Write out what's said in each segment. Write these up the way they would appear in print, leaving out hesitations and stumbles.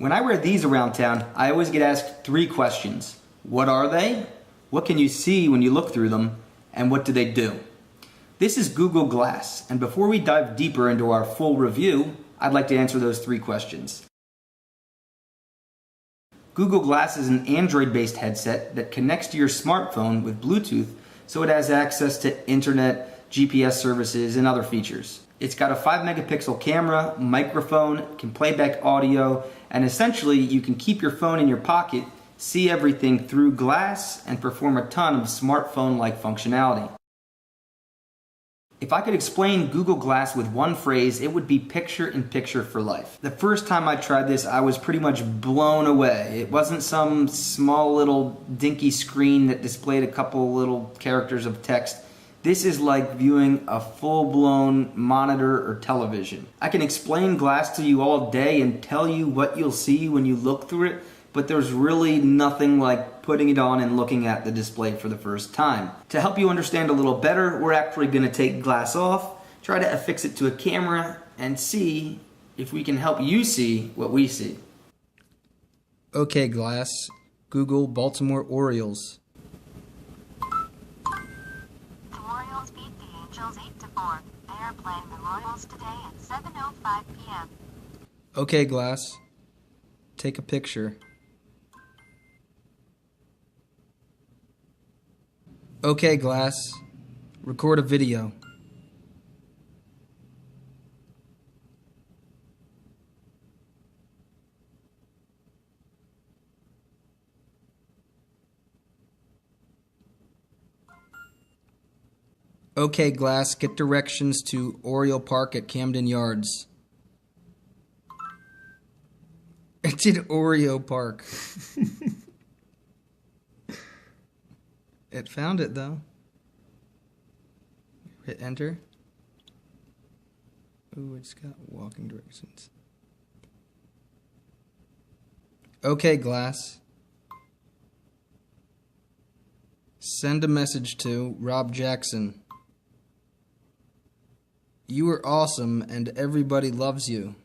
When I wear these around town, I always get asked 3 questions. What are they? What can you see when you look through them? And what do they do? This is Google Glass, and before we dive deeper into our full review, I'd like to answer those 3 questions. Google Glass is an Android-based headset that connects to your smartphone with Bluetooth so it has access to internet, GPS services, and other features. It's got a 5 megapixel camera, microphone, can play back audio, and essentially you can keep your phone in your pocket, see everything through glass, and perform a ton of smartphone-like functionality. If I could explain Google Glass with one phrase, it would be picture-in-picture for life. The first time I tried this, I was pretty much blown away. It wasn't some small little dinky screen that displayed a couple little characters of text. This is like viewing a full-blown monitor or television. I can explain glass to you all day and tell you what you'll see when you look through it, but there's really nothing like putting it on and looking at the display for the first time. To help you understand a little better, we're actually going to take glass off, try to affix it to a camera, and see if we can help you see what we see. Okay, Glass. Google Baltimore Orioles. The Orioles beat the Angels 8-4. They are playing the Royals today at 7:05 p.m. Okay, Glass. Take a picture. Okay, Glass. Record a video. Okay, Glass. Get directions to Oriole Park at Camden Yards. It's in Oreo Park. It found it though. Hit enter. Ooh, it's got walking directions. Okay, Glass. Send a message to Rob Jackson. You are awesome and everybody loves you.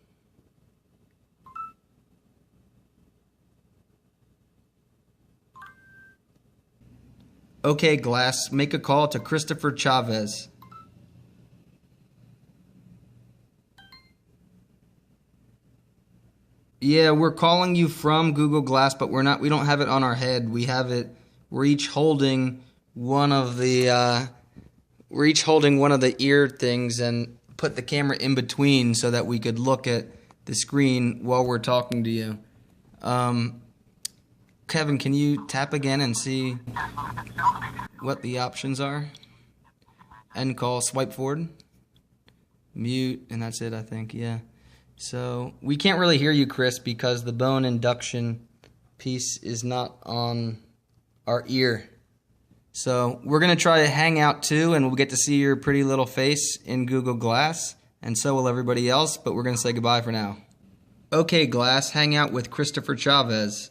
Okay, Glass, make a call to Christopher Chavez. Yeah, we're calling you from Google Glass, but we don't have it on our head. We're each holding one of the ear things and put the camera in between so that we could look at the screen while we're talking to you. Kevin, can you tap again and see what the options are? End call, swipe forward, mute, and that's it, I think, yeah. So we can't really hear you, Chris, because the bone induction piece is not on our ear. So we're going to try to hang out too, and we'll get to see your pretty little face in Google Glass, and so will everybody else, but we're going to say goodbye for now. Okay, Glass, hang out with Christopher Chavez.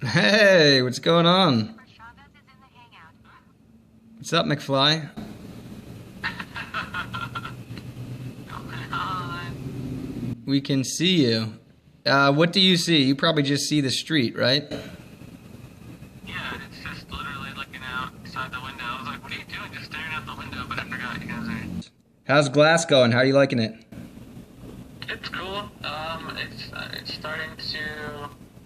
Hey, what's going on? What's up, McFly? We can see you. What do you see? You probably just see the street, right? Yeah, it's just literally looking outside the window. I was like, what are you doing? Just staring out the window, but I forgot you guys are... How's Glass going? How are you liking it? It's cool. It's starting to...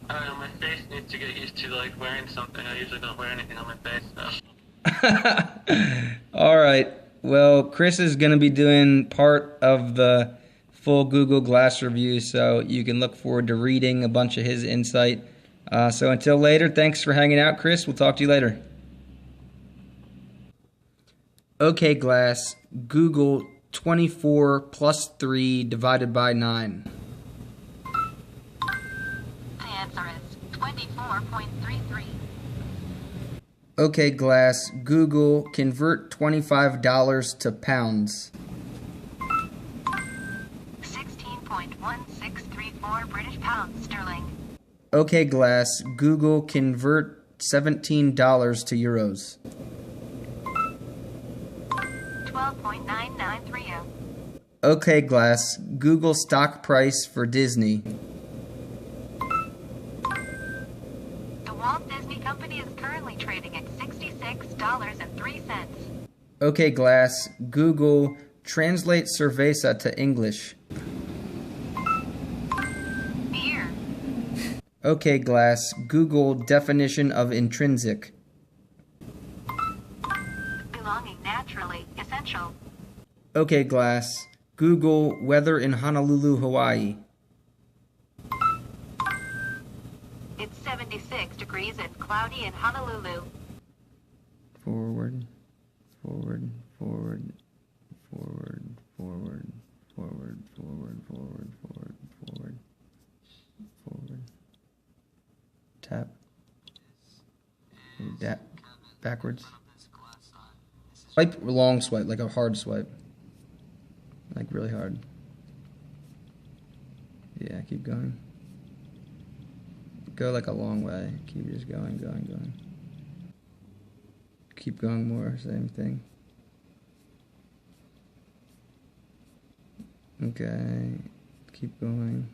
I don't know, my face needs to get used to, like, wearing something. I usually don't wear anything on my face, so... All right. Well, Chris is going to be doing part of the full Google Glass review, so you can look forward to reading a bunch of his insight. So until later, thanks for hanging out, Chris. We'll talk to you later. Okay, Glass. Google 24 plus 3 divided by 9. The answer is 24.33. Okay, Glass. Google convert $25 to pounds. 16.1634 British pounds sterling. Okay, Glass, Google convert $17 to euros. 12.9930. Okay, Glass, Google stock price for Disney. The Walt Disney Company is currently trading at $66.03. Okay, Glass, Google translate cerveza to English. Beer. Okay, Glass, Google definition of intrinsic. Belonging naturally, essential. Okay, Glass, Google weather in Honolulu, Hawaii. It's 76 degrees and cloudy in Honolulu. Forward, forward, forward, forward, forward, forward, forward, forward, forward, forward, forward. Tap. Backwards. Swipe, long swipe, like a hard swipe. Like really hard. Yeah, keep going. Go like a long way. Keep just going, going, going. Keep going more, same thing. Okay, keep going.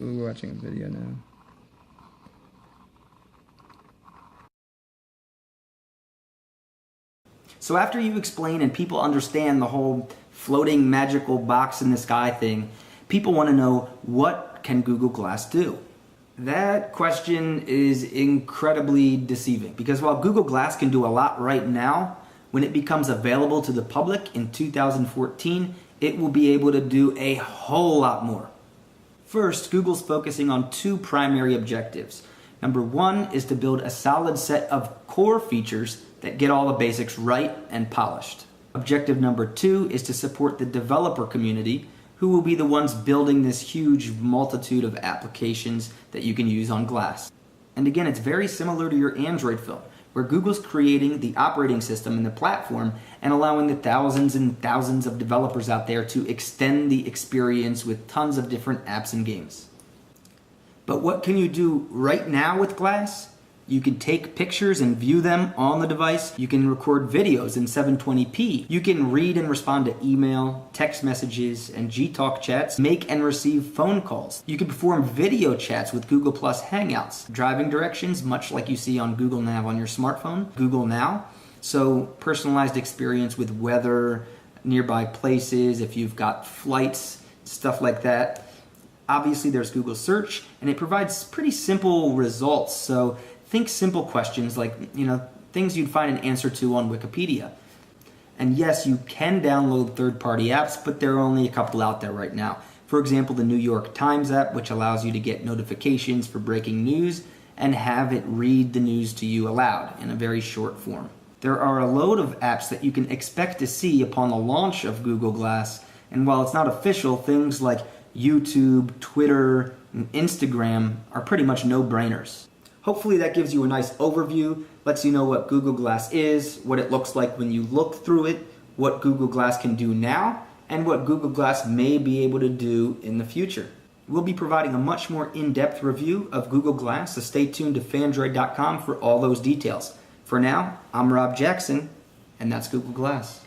Ooh, we're watching a video now. So after you explain and people understand the whole floating magical box in the sky thing, people want to know, what can Google Glass do? That question is incredibly deceiving, because while Google Glass can do a lot right now, when it becomes available to the public in 2014, it will be able to do a whole lot more. First, Google's focusing on two primary objectives. Number one is to build a solid set of core features that get all the basics right and polished. Objective number two is to support the developer community, who will be the ones building this huge multitude of applications that you can use on Glass. And again, it's very similar to your Android phone, where Google's creating the operating system and the platform and allowing the thousands and thousands of developers out there to extend the experience with tons of different apps and games. But what can you do right now with Glass? You can take pictures and view them on the device. You can record videos in 720p. You can read and respond to email, text messages, and Gtalk chats. Make and receive phone calls. You can perform video chats with Google Plus Hangouts. Driving directions, much like you see on Google Nav on your smartphone. Google Now. So personalized experience with weather, nearby places, if you've got flights, stuff like that. Obviously there's Google Search, and it provides pretty simple results. So think simple questions like, things you'd find an answer to on Wikipedia. And yes, you can download third-party apps, but there are only a couple out there right now. For example, the New York Times app, which allows you to get notifications for breaking news and have it read the news to you aloud in a very short form. There are a load of apps that you can expect to see upon the launch of Google Glass, and while it's not official, things like YouTube, Twitter, and Instagram are pretty much no-brainers. Hopefully that gives you a nice overview, lets you know what Google Glass is, what it looks like when you look through it, what Google Glass can do now, and what Google Glass may be able to do in the future. We'll be providing a much more in-depth review of Google Glass, so stay tuned to Phandroid.com for all those details. For now, I'm Rob Jackson, and that's Google Glass.